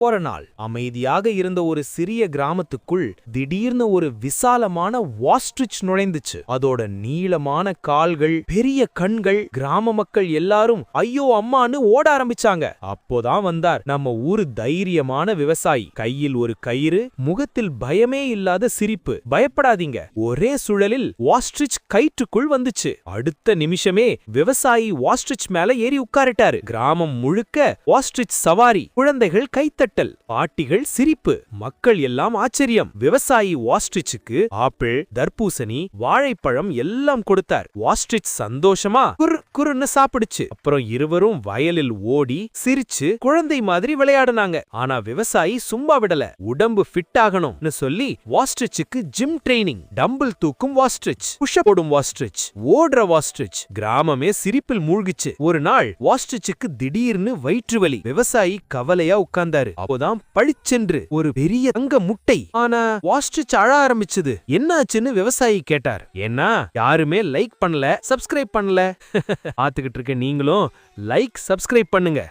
ஒரு நாள் அமைதியாக இருந்த ஒரு சிறிய கிராமத்துக்குள் திடீர்னு ஒரு விசாலமான வாஸ்ட்ரிச் நுழைந்துச்சு. அதோட நீளமான கால்கள், பெரிய கண்கள், கிராம மக்கள் எல்லாரும் ஐயோ அம்மான்னு ஓட ஆரம்பிச்சாங்க. அப்போதான் வந்தார் நம்ம ஊரு தைரியமான விவசாயி. கையில் ஒரு கயிறு, முகத்தில் பயமே இல்லாத சிரிப்பு. பயப்படாதீங்க, ஒரே சுழலில் வாஸ்ட்ரிச் கயிற்றுக்குள் வந்துச்சு. அடுத்த நிமிஷமே விவசாயி வாஸ்ட்ரிச் மேல ஏறி உட்காரிட்டாரு. கிராமம் முழுக்க வாஸ்ட்ரிச் சவாரி. குழந்தைகள் கைத்தட்ட, பாட்டிகள் சிரிப்பு, மக்கள் எல்லாம் ஆச்சரியம். விவசாயி வாஸ்ட்ரிச்சுக்கு ஆப்பிள், தர்பூசணி, வாழைப்பழம் எல்லாம் கொடுத்தார். வாஸ்ட்ரிச் சந்தோஷமா குறுன்னு சாப்பிடுச்சு. அப்புறம் இருவரும் வயலில் ஓடி சிரிச்சு குழந்தை மாதிரி விளையாடுனாங்க. ஆனா விவசாயி சும்மா விடல. உடம்பு ஃபிட் ஆகணும்னு சொல்லி வாஸ்ட்ரிச்சுக்கு ஜிம் ட்ரெய்னிங். டம்பிள் தூக்கும் வாஸ்ட்ரிச், புஷ் போடும் வாஸ்ட்ரிச், ஓடுற வாஸ்ட்ரிச். கிராமமே சிரிப்பில் மூழ்கிச்சு. ஒரு நாள் வாஸ்ட்ரிச்சுக்கு திடீர்னு வயிற்று வலி. விவசாயி கவலையா உட்கார்ந்தாரு. அப்போதான் பளிச்சென்று ஒரு பெரிய தங்க முட்டை. ஆனா வாஸ்ட்ரிச் அழ ஆரம்பிச்சது. என்னாச்சுன்னு விவசாயி கேட்டார். ஏன்னா யாருமே லைக் பண்ணல, சப்ஸ்கிரைப் பண்ணல. பாத்துக்கிட்டு இருக்க நீங்களும் லைக், சப்ஸ்கிரைப் பண்ணுங்க.